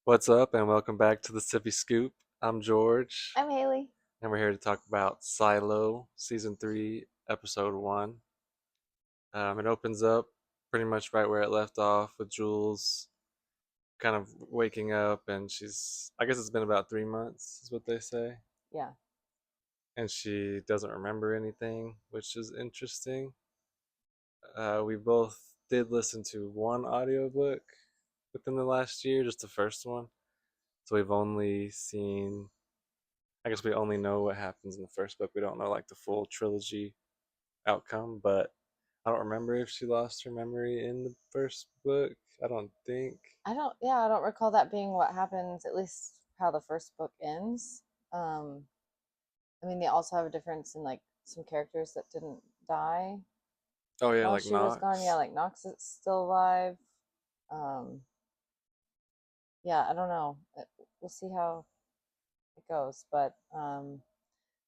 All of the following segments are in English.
What's up, and welcome back to the Sippy Scoop. I'm George, I'm Haley. and we're here to talk about Silo, Season 3, Episode 1. It opens up pretty much right where it left off with Jules kind of waking up, and I guess it's been about 3 months, is what they say, Yeah. and she doesn't remember anything, which is interesting. We both did listen to one audiobook within the last year, just the first one. So we've only seen I guess we only know what happens in the first book. We don't know like the full trilogy outcome, but I don't remember if she lost her memory in the first book. I don't think. I don't recall that being what happens, at least how the first book ends. Um, I mean, they also have a difference in like some characters that didn't die Oh yeah, while like she was gone. Yeah, Knox. like Nox is still alive. Um, yeah, I don't know. We'll see how it goes. But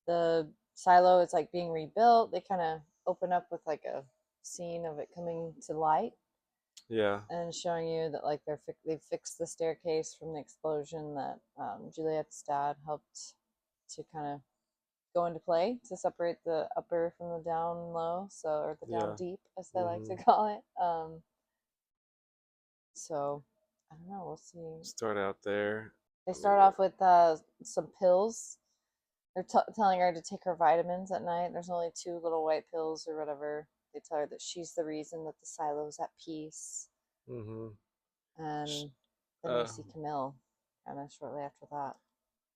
the silo is like being rebuilt. They kind of open up with like a scene of it coming to light Yeah. and showing you that like they've fixed the staircase from the explosion that Juliet's dad helped to kind of go into play to separate the upper from the down low, so or the down Yeah. deep as they like to Mhm. call it. So I don't know. We'll see. Start out there. They Let me start look. off with some pills. They're telling her to take her vitamins at night. There's only two little white pills or whatever. They tell her that she's the reason that the silo's at peace. Mhm. And then we Uh, see Camille kind of shortly after that.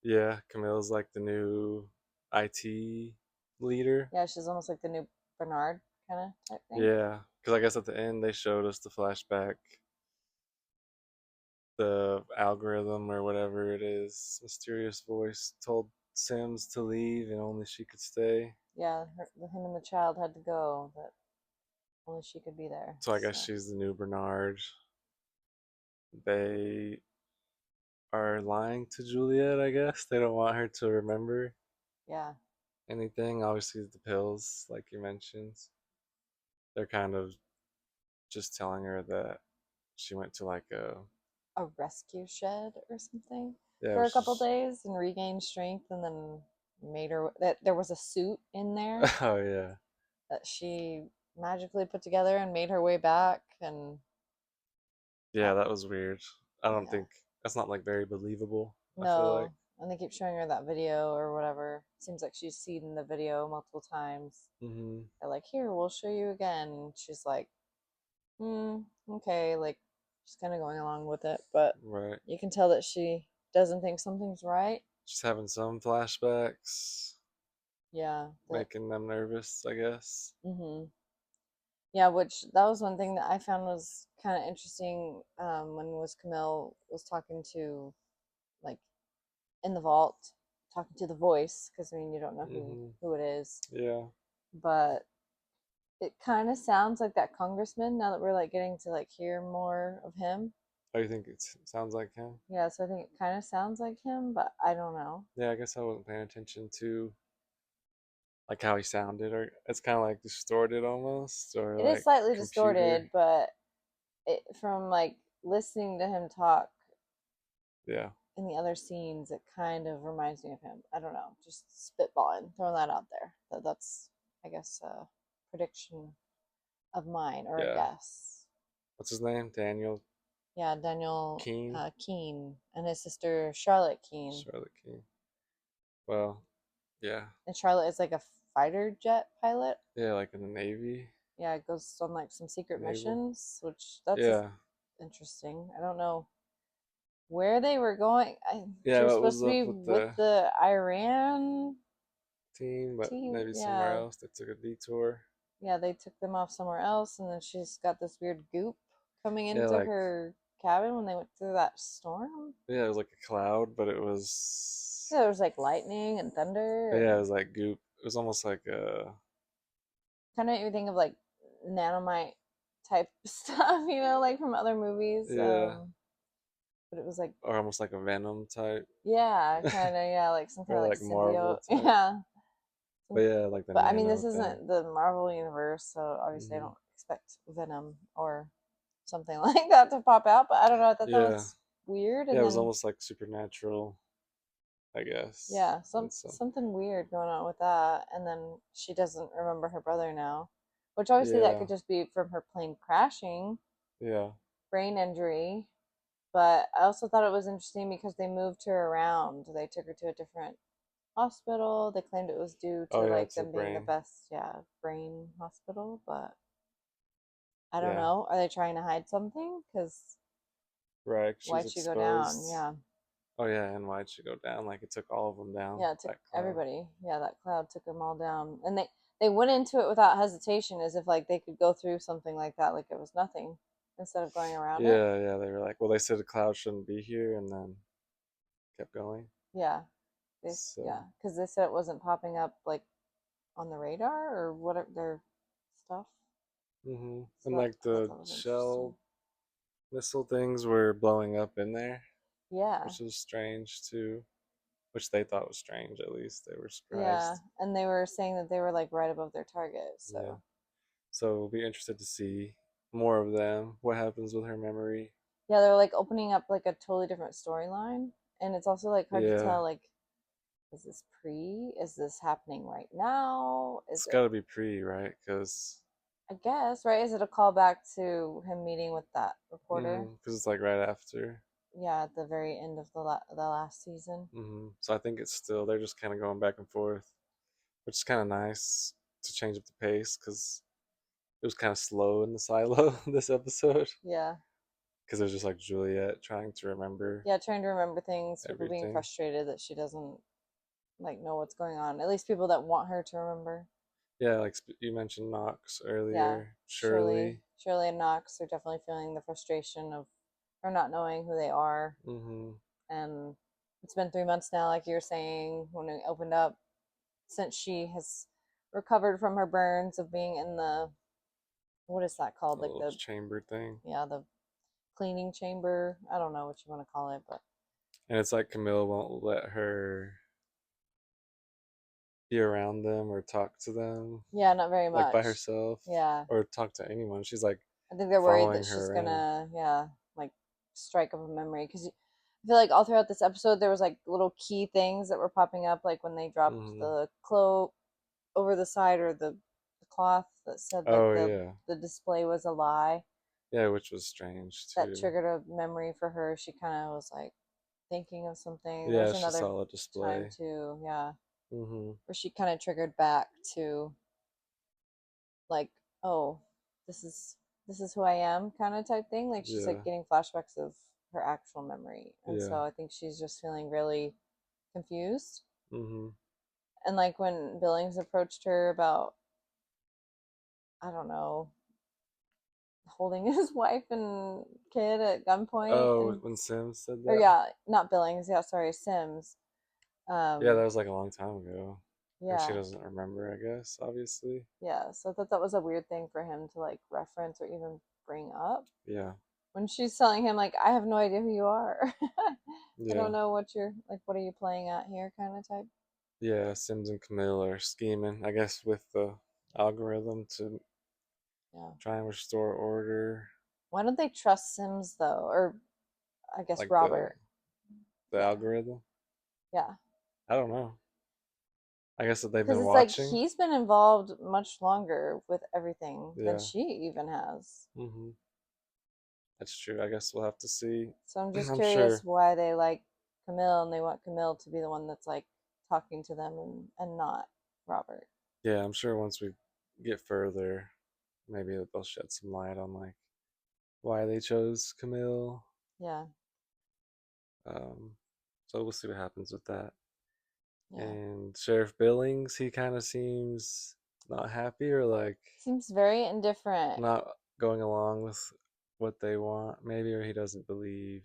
yeah. Camille's like the new IT leader. Yeah, she's almost like the new Bernard kind of type thing. Yeah, because I guess at the end they showed us the flashback, the algorithm or whatever it is. Mysterious voice told Sims to leave and only she could stay. Yeah, him and the child had to go, but only she could be there. So I guess So she's the new Bernard. They are lying to Juliet, I guess. They don't want her to remember yeah, anything. Obviously, the pills, like you mentioned, they're kind of just telling her that she went to like a, a rescue shed or something yeah, it for a was couple just, days and regained strength, and then made her that there was a suit in there oh yeah. that she magically put together and made her way back. And Yeah, that was weird. I don't yeah, think, that's not like very believable, I feel like. no, and they keep showing her that video or whatever. Seems like she's seen the video multiple times. Hmm. They're like, here, we'll show you again. She's like, okay, like she's kind of going along with it, but Right. you can tell that she doesn't think something's right. Just having some flashbacks, Yeah, that making them nervous, I guess. yeah, which that was one thing that I found was kind of interesting when was Camille was talking to like in the vault, talking to the voice because I mean you don't know Hmm. who it is, Yeah. but it kind of sounds like that congressman now that we're like getting to like hear more of him. Oh, you think it sounds like him? Yeah, so I think it kind of sounds like him, but I don't know. Yeah, I guess I wasn't paying attention to like how he sounded, or it's kind of like distorted almost, or It is like slightly computer. distorted, but from like listening to him talk Yeah, in the other scenes, it kind of reminds me of him. I don't know, just spitballing, throwing that out there. That's, I guess, a prediction of mine or a yeah. guess. What's his name? Daniel Yeah, Daniel Keene, Keene and his sister Charlotte Keene. Charlotte Keene. Well, yeah, And Charlotte is like a fighter jet pilot. yeah, like in the Navy, Yeah, it goes on like some secret naval. missions, which that's Yeah, interesting. I don't know where they were going. She yeah. was What supposed was to up be with with the the Iran team? But team. maybe somewhere Yeah, else. They took a detour. yeah, they took them off somewhere else, and then she's got this weird goop coming Yeah, into like her cabin when they went through that storm. yeah, it was like a cloud, but it was Yeah, there was like lightning and thunder, yeah, it and was like goop. It was almost like a kind of make me think of like nanomite type stuff, like from other movies. yeah, But it was like, or almost like a Venom type, yeah, kind of, yeah, like some kind or of like like symbiote, Marvel type. yeah. But yeah, like the But I mean, this nano thing. isn't the Marvel universe, so obviously I Hmm. don't expect Venom or something like that to pop out. But I don't know. I thought that Yeah, was weird, Yeah, and it was then almost like supernatural, I guess. yeah, And so, something weird going on with that, and then she doesn't remember her brother now, which obviously that yeah, could just be from her plane crashing, yeah. brain injury. But I also thought it was interesting because they moved her around. They took her to a different hospital. They claimed it was due Oh to yeah, like it's a them being the brain. best, yeah, brain hospital. But I don't Yeah, know. Are they trying to hide something? Because right. She's why'd she go down? exposed. Yeah. Oh yeah, and why'd she go down? Like it took all of them down, Yeah, it took that cloud. everybody. Yeah, that cloud took them all down. And they went into it without hesitation as if like they could go through something like that like it was nothing instead of going around it. Yeah, yeah. They were like, well, they said a cloud shouldn't be here, and then kept going. Yeah. So, yeah, cuz they said it wasn't popping up like on the radar or whatever their stuff. So and that like I thought the that was interesting. shell missile things were blowing up in there, Yeah. which was strange too. Which they thought was strange. At least they were Yeah, surprised. and they were saying that they were like right above their target. Yeah. So, So we'll be interested to see more of them. What happens with her memory? yeah, they're like opening up like a totally different storyline, and it's also like hard to Yeah, tell like is this pre? Is this happening right now? Is it's it, got to be pre, right? Because I guess, right? Is it a callback to him meeting with that reporter? it's like right after. Yeah, at the very end of the last season. So I think it's still they're just kind of going back and forth, which is kind of nice to change up the pace because it was kind of slow in the silo this episode Yeah. because it was just like Juliet trying to remember Yeah, trying to remember things, people being everything. frustrated that she doesn't like know what's going on. At least people that want her to remember. Yeah, like you mentioned Knox Yeah, earlier, Shirley, Shirley. Shirley and Knox are definitely feeling the frustration of her not knowing who they are. Mm-hmm. And it's been 3 months now, like you were saying when we opened up, since she has recovered from her burns of being in the, what is that called? A Like little the, chamber thing. yeah, the cleaning chamber. I don't know what you want to call it, but And it's like Camille won't let her be around them or talk to them yeah, not very like by much. herself Yeah, or talk to anyone. She's like I think they're worried that following she's her around. gonna, yeah, like strike up a memory because I feel like all throughout this episode there was like little key things that were popping up, like when they dropped hmm the cloak over the side or the cloth that said like Oh yeah, the display was a lie. yeah, which was strange That too. triggered a memory for her. She kind of was like thinking of something. There was Yeah, she another saw a time display. too, yeah, hmm where she kind of triggered back to like, oh, this is this is who I am kind of type thing. Like she's Yeah, like getting flashbacks of her actual memory. And yeah. so I think she's just feeling really confused. hmm And like when Billings approached her about, I don't know, holding his wife and kid at gunpoint Oh, and when Sims said or that. yeah, not Billings, yeah, sorry, Sims. Yeah, Um that was like a long time ago, and she yeah, doesn't remember. I guess obviously. yeah. So I thought that was a weird thing for him to like reference or even bring up Yeah, when she's telling him like I have no idea who you are. I yeah, don't know what you're like what are you playing at here kind of type. yeah. Sims and Camille are scheming. I guess with the algorithm to Yeah. try and restore order, Why don't they trust Sims though? Or I guess like the Robert. the Yeah. algorithm. Yeah. I don't know. I guess that they've Because been it's like watching. he's been involved much longer with everything than Yeah. she even has. hmm That's true. I guess we'll have to see. So I'm just I'm curious sure. why they like Camille and they want Camille to be the one that's like talking to them and not Robert. Yeah, I'm sure once we get further, maybe they'll shed some light on like why they chose Camille. Yeah. Um, so we'll see what happens with that. Yeah. And Sheriff Billings, he kind of seems not happy or like Seems very indifferent. not going along with what they want, maybe, or he doesn't believe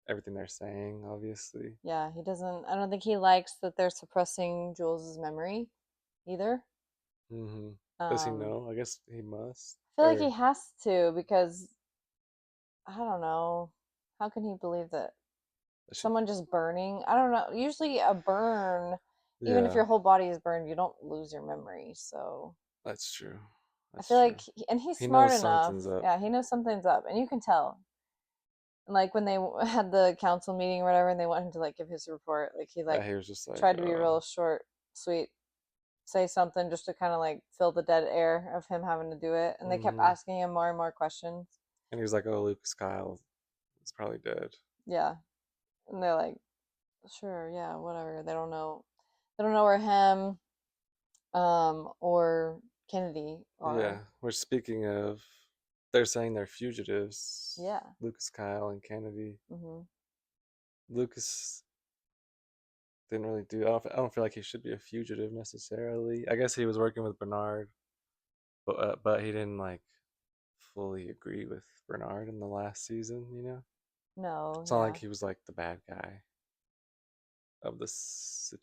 everything they're saying, obviously. Yeah, he doesn't I don't think he likes that they're suppressing Jules's memory either. hmm Does he Um know? I guess he must. I feel like he Or has to because I don't know. How can he believe that should, someone just burning? I don't know. Usually a burn, even if yeah, your whole body is burned, you don't lose your memory. So that's true. I That's feel true. like, and he's He smart knows enough. something's up. Yeah, he knows something's up, and you can tell. And like when they had the council meeting or whatever, and they want him to like give his report, like he like Yeah, he was just like, tried to be real short, sweet, say something just to kind of like fill the dead air of him having to do it. And they kept mm-hmm. asking him more and more questions. And he was like, oh, Lucas Kyle is probably dead. Yeah. And they're like, sure, yeah, whatever. They don't know. They don't know where him or Kennedy Yeah, are. which speaking of, they're saying they're fugitives. Yeah. Lucas Kyle and Kennedy. Hmm. Lucas didn't really do. I don't feel like he should be a fugitive necessarily. I guess he was working with Bernard, but he didn't like fully agree with Bernard in the last season. No, It's not like yeah. he was like the bad guy of the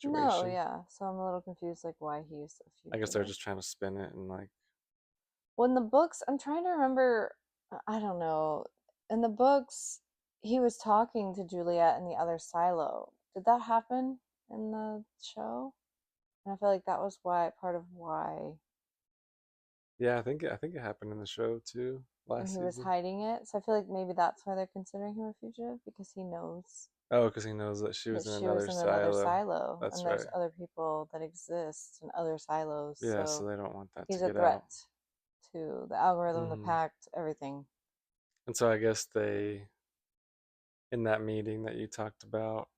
No, situation. yeah. So I'm a little confused like why he's a I guess they're fugitive. just trying to spin it and like, Well, in the books, I'm trying to remember, I don't know. In the books, he was talking to Juliet in the other silo. Did that happen in the show? And I feel like that was why part of why, yeah, I think it happened in the show too and last he was season. hiding it. So I feel like maybe that's why they're considering him a fugitive because he knows Oh, because he knows that she that was in she was another in another silo. silo That's and there's right. other people that exist in other silos. Yeah, so So they don't want that to he's a get threat out. to the algorithm, the Hmm. pact, everything. And so I guess in that meeting that you talked about,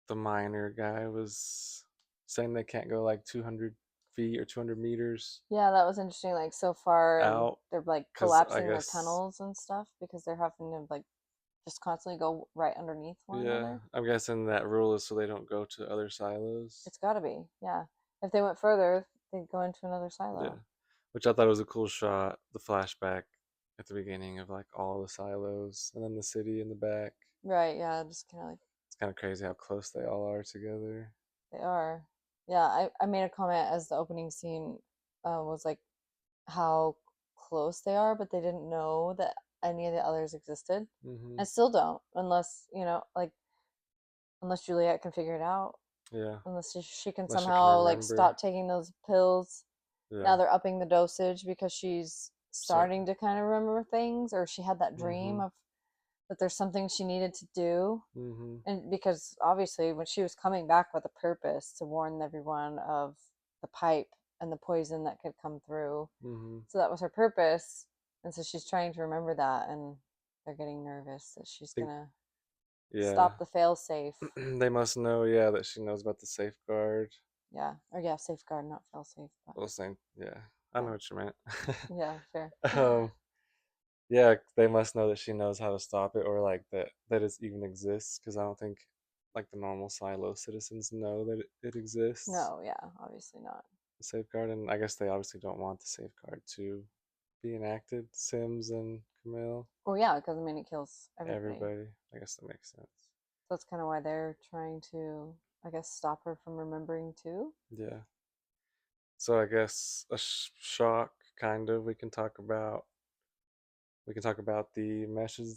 the miner guy was saying they can't go like 200 feet or 200 meters Yeah, that was interesting. Like so far, and out they're like because I collapsing their guess, tunnels and stuff because they're having to like just constantly go right underneath one yeah, another. I'm guessing that rule is so they don't go to other silos. It's got to be, yeah. If they went further, they'd go into another Yeah, silo. which I thought was a cool shot. The flashback at the beginning of like all the silos and then the city in the back. Right? Yeah, just kind of like It's kind of crazy how close they all are together. they are. Yeah, I made a comment as the opening scene was like how close they are, but they didn't know that any of the others existed. Hmm. I still don't, unless like unless Juliet can figure it out, Yeah, unless she can unless you can somehow like remember. stop taking those pills. Yeah, Now they're upping the dosage because she's start. starting to kind of remember things, or she had that dream Hmm. of that there's something she needed to do. Hmm. And because obviously when she was coming back with a purpose to warn everyone of the pipe and the poison that could come through, Hmm. so that was her purpose. And so she's trying to remember that, and they're getting nervous that she's Think, gonna yeah, stop the fail safe. they must know. Yeah, that she knows about the safeguard. Yeah, or yeah, safeguard, not fail safe, but Well, same. Yeah, I yeah, know what you meant. yeah, fair. um, yeah, they must know that she knows how to stop it, or like that it even exists. Because I don't think like the normal silo citizens know that it exists. No, yeah, obviously not. The safeguard, and I guess they obviously don't want the safeguard to be enacted. Sims and Camille, Well, yeah, because I mean it kills everybody. everybody. I guess that makes sense. So that's kind of why they're trying to, I guess, stop her from remembering too. Yeah. So I guess a shock, kind of. We can talk about the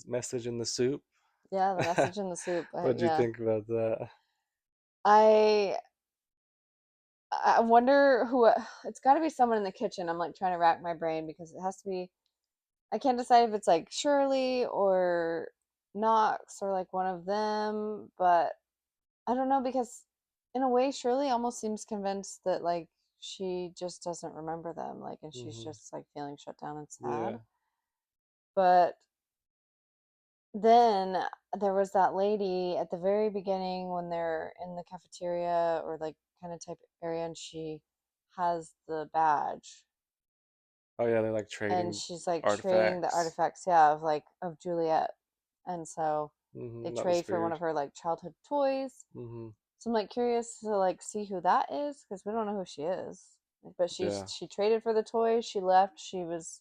message in the soup. Yeah, the message in the soup. What do you Yeah, think about that? I I wonder who. It's got to be someone in the kitchen. I'm like trying to rack my brain because it has to be. I can't decide if it's like Shirley or Knox or like one of them, but I don't know because in a way Shirley almost seems convinced that like she just doesn't remember them, like, and she's Hmm. just like feeling shut down and Yeah. sad. But then there was that lady at the very beginning when they're in the cafeteria or like kind of type area, and she has the badge Oh yeah, they're like and trading she's like trading the artifacts. artifacts, yeah, of like of Juliet. And so they That was trade for one weird. of her like childhood toys. Hmm. So I'm like curious to like see who that is because we don't know who she is. But Yeah. she traded for the toys. She left. She was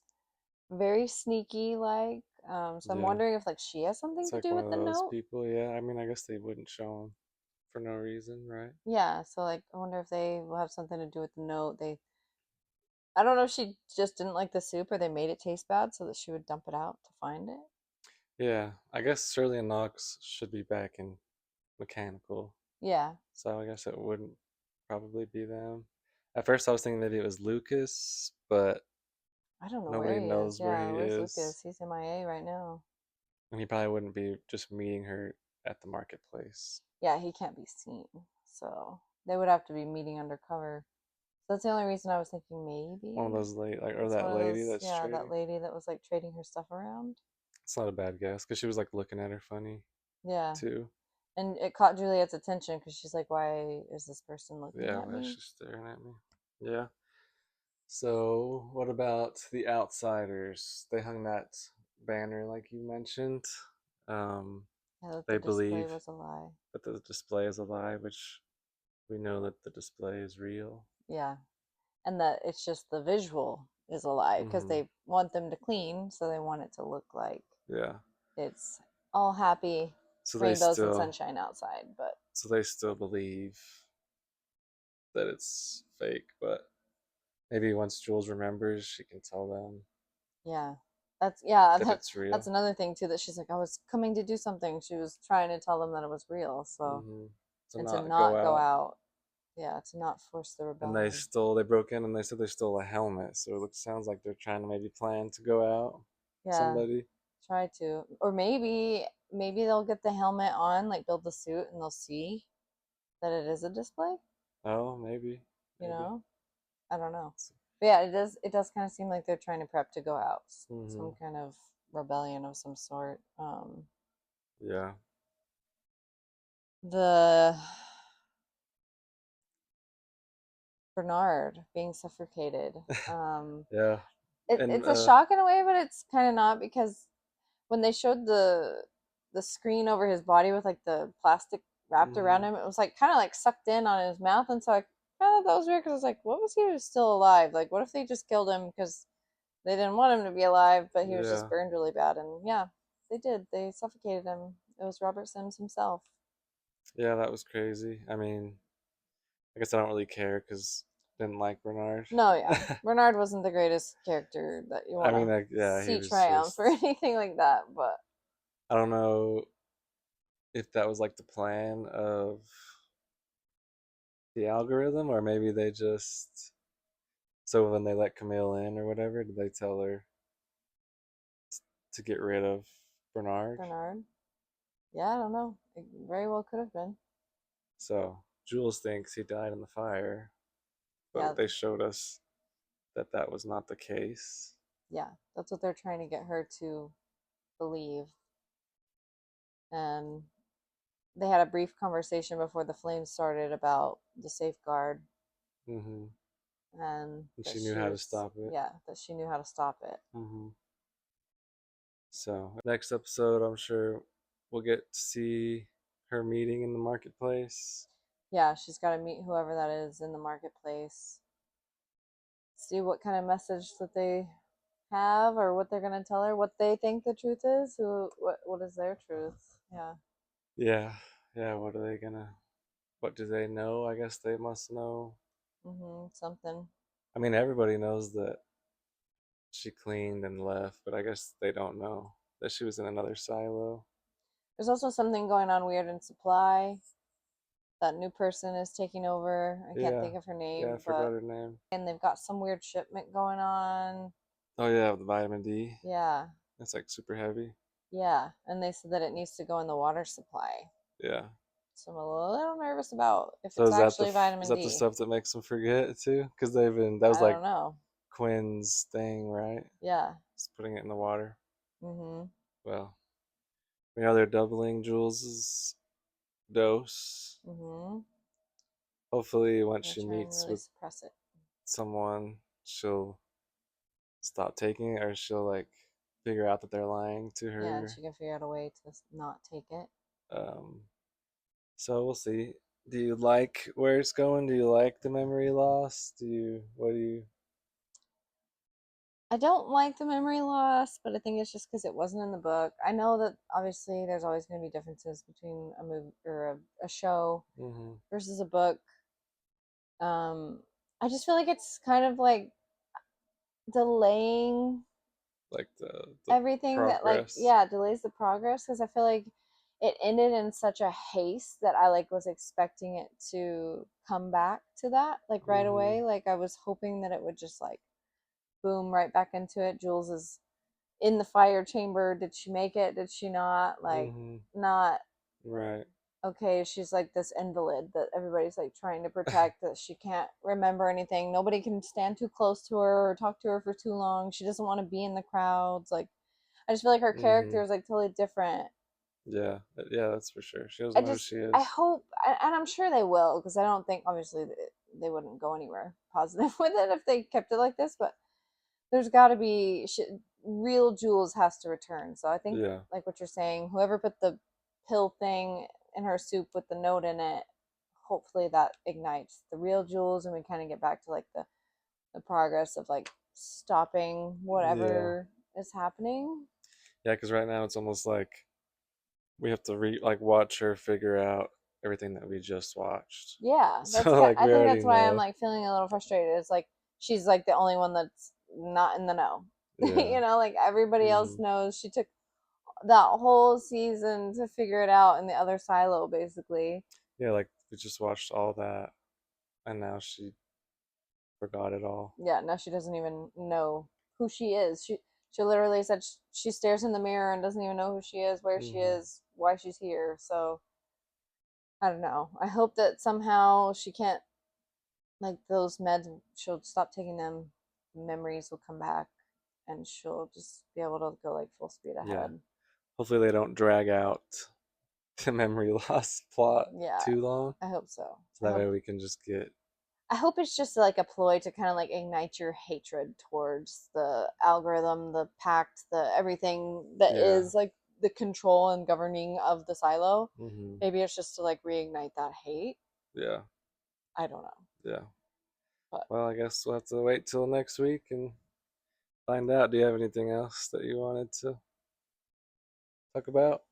very sneaky, like. So I'm Yeah. wondering if like she has something It's to like do one with of the those note. people. Yeah. I mean, I guess they wouldn't show them for no reason, right? Yeah. So like I wonder if they will have something to do with the note. They I don't know if she just didn't like the soup or they made it taste bad so that she would dump it out to find it. Yeah. I guess Shirley and Knox should be back in mechanical. Yeah. So I guess it wouldn't probably be them. At first, I was thinking maybe it was Lucas, but I don't know where nobody he is. knows where Yeah, he where's is. Lucas? He's MIA right now. And he probably wouldn't be just meeting her at the marketplace. Yeah, he can't be seen. So they would have to be meeting undercover. So that's the only reason I was thinking One of maybe those late, like, or it's one that of lady those, that's yeah, that trading. lady that was like trading her stuff around. It's not a bad guess because she was like looking at her funny Yeah. too. And it caught Juliet's attention because she's like, why is this person looking Yeah, at why is me? she staring at me? Yeah. So, what about the outsiders? They hung that banner like you mentioned. Um, Yeah, that the they display believe was a lie. that the display is a lie, which we know that the display is real. Yeah. And that it's just the visual is a lie because Hmm. they want them to clean, so they want it to look like Yeah. it's all happy So they rainbows and still, sunshine outside. But so they still believe that it's fake, but maybe once Jules remembers, she can tell them yeah, yeah, that it's that's real. another thing too that she's like, I was coming to do something. She was trying to tell them that it was real. So Hmm. To and to not go not go out. out, yeah, to not force the And rebellion. they broke in and they said they stole a helmet. So it looks, sounds like they're trying to maybe plan to go out. Yeah, Somebody. try to, or maybe they'll get the helmet on, like build the suit, and they'll see that it is a display. Oh, maybe. You Maybe. know, I don't know. But yeah, it does kind of seem like they're trying to prep to go out, Mm-hmm. some kind of rebellion of some sort. Yeah. The Bernard being suffocated. Um, Yeah. And it's a shock in a way, but it's kind of not because when they showed the screen over his body with like the plastic wrapped around mhm. him, it was like kind of like sucked in on his mouth, and so I kind of thought that was weird because I was like, what was he still alive? Like, what if they just killed him because they didn't want him to be alive, but he was just Yeah. burned really bad? And yeah, they did. They suffocated him. It was Robert Sims himself. Yeah, that was crazy. I mean, I guess I don't really care because didn't like Bernard. No, yeah, Bernard wasn't the greatest character that you I want mean, to like, yeah, he see was triumph or just. anything like that, but I don't know if that was like the plan of the algorithm, or maybe they just. So when they let Camille in or whatever, did they tell her to get rid of Bernard? Bernard, yeah, I don't know. It very well could have been. So Jules thinks he died in the fire, Yeah, but they showed us that that was not the case. yeah, that's what they're trying to get her to believe. And they had a brief conversation before the flames started about the safeguard Hmm. and And that she knew she how to was, stop it. yeah, that she knew how to stop it. Hmm. So next episode, I'm sure we'll get to see her meeting in the marketplace. Yeah, she's got to meet whoever that is in the marketplace, see what kind of message that they have or what they're going to tell her, what they think the truth is, what is their truth. Yeah. Yeah, yeah. What are they gonna? What do they know? I guess they must know. Something. I mean, everybody knows that she cleaned and left, but I guess they don't know that she was in another silo. There's also something going on weird in supply. That new person is taking over. I can't Yeah, think of her yeah. I name, forgot but her name. and they've got some weird shipment going on. Oh yeah, the vitamin D. Yeah, That's like super heavy. yeah, and they said that it needs to go in the water supply. Yeah. So I'm a little nervous about if So it's is actually vitamin that the D. stuff that makes them forget too? Because they've been that was I like don't know. Quinn's thing, right? Yeah. Just putting it in the water. Mhm. Well, we know they're doubling Jules's dose. Mhm. Hopefully, once Gonna she try and meets really with suppress it. someone, she'll stop taking it, or she'll like figure out that they're lying to Yeah, and her. she can figure out a way to not take it. Um, so we'll see. Do you like where it's going? Do you like the memory loss? Do you? What do you? I don't like the memory loss, but I think it's just because it wasn't in the book. I know that obviously there's always going to be differences between a movie or a show Mm-hmm. versus a book. Um, I just feel like it's kind of like delaying Like the everything that like progress. yeah delays the progress because I feel like it ended in such a haste that I like was expecting it to come back to that like right Mm-hmm. away. Like I was hoping that it would just like boom right back into it. Jules is in the fire chamber. Did she make it? Did she not? Like, Mm-hmm. not Right. okay. She's like this invalid that everybody's like trying to protect, that she can't remember anything. Nobody can stand too close to her or talk to her for too long. She doesn't want to be in the crowds. Like, I just feel like her Mm-hmm. character is like totally different. Yeah. Yeah, that's for sure. She I doesn't know who just, she I is. hope, and I'm sure they will, because I don't think, obviously, they wouldn't go anywhere positive with it if they kept it like this, but there's got to be real Jules has to return. So I think, Yeah. like what you're saying, whoever put the pill thing in her soup with the note in it, hopefully that ignites the real Jules, and we kind of get back to like the progress of like stopping Yeah. whatever is happening. Yeah, because right now it's almost like we have to watch her figure out everything that we just watched. Yeah, that's So like I we think already that's why I'm know. like feeling a little frustrated. It's like she's like the only one that's not in the know. Yeah. Like everybody else Mm-hmm. knows. She took that whole season to figure it out in the other silo, basically. Yeah, like we just watched all that, and now she forgot it all. Yeah, now she doesn't even know who she is. She literally said she stares in the mirror and doesn't even know who she is, where she Mm-hmm. is, why she's here. So I don't know. I hope that somehow she can't, like, those meds, she'll stop taking them, memories will come back, and she'll just be able to go like full speed Yeah. ahead. Hopefully they don't drag out the memory loss plot Yeah, too long, I hope so. so that way we can just get. I hope it's just like a ploy to kind of like ignite your hatred towards the algorithm, the pact, the everything that Yeah. is like the control and governing of the silo. Mm-hmm. Maybe it's just to like reignite that hate. Yeah. I don't know. Yeah. But Well, I guess we'll have to wait till next week and find out. Do you have anything else that you wanted to talk about?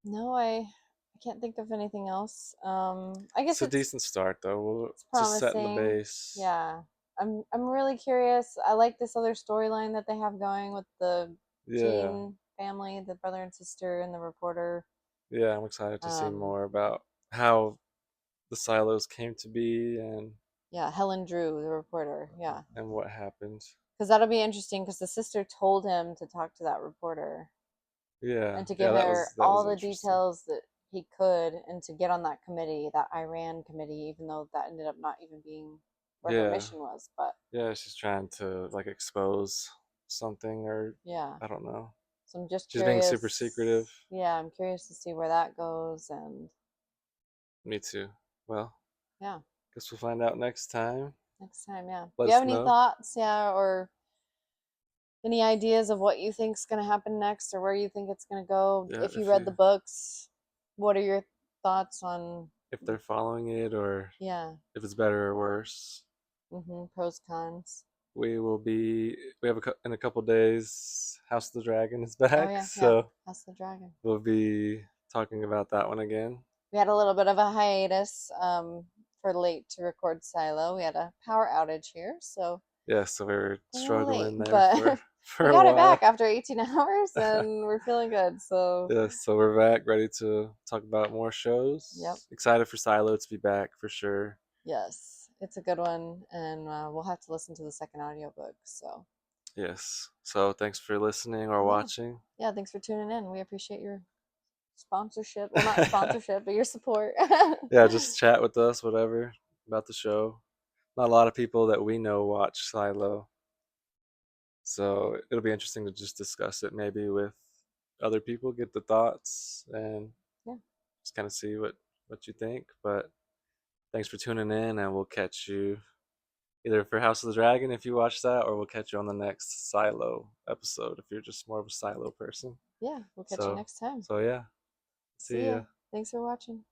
no, I can't think of anything else. I It's guess a decent start, though. We'll it's just setting the promising. base. Yeah. I'm really curious. I like this other storyline that they have going with the Yeah. teen family, the brother and sister and the reporter. Yeah, I'm excited to see Um, more about how the silos came to be yeah, Helen Drew, the reporter. Yeah. and what happened. Because that'll be interesting because the sister told him to talk to that reporter Yeah. and to Yeah, give that her was that all was the interesting. details that he could, and to get on that committee, that Iran committee, even though that ended up not even being where her Yeah. mission was. But Yeah, she's trying to expose something, or yeah, I don't know. so I'm just She's being super curious. secretive. Yeah, I'm curious to see where that goes. And Me too. Well, yeah, guess we'll find out next time. next time. Yeah. Do Let you have us any know. thoughts? Yeah, or any ideas of what you think's going to happen next or where you think it's going to go? Yeah, If you read the books, what are your thoughts on, if they're following it, or yeah, if it's better or worse. pros, cons? We have in a couple days, House of the Dragon is Oh, back, yeah, yeah. so That's the dragon. we'll be talking about that one again. We had a little bit of a hiatus for late to record Silo. We had a power outage here, so Yeah, so we were a little late, struggling there but for we a got it back while. after 18 hours and we're feeling good. So, Yeah, so we're back, ready to talk about more yep. shows. Excited for Silo to be back for sure. Yes, it's a good one, and we'll have to listen to the second audiobook. So, Yes. So thanks for listening or yeah. watching. Yeah, thanks for tuning in. We appreciate your sponsorship. Well, not sponsorship, but your support. Yeah, just chat with us, whatever, about the show. Not a lot of people that we know watch Silo, so it'll be interesting to just discuss it maybe with other people, get the thoughts, and Yeah. just kind of see what you think. But thanks for tuning in, and we'll catch you either for House of the Dragon if you watch that, or we'll catch you on the next Silo episode if you're just more of a Silo person. Yeah, we'll catch you So, next time. so yeah, See see ya. ya. Thanks for watching.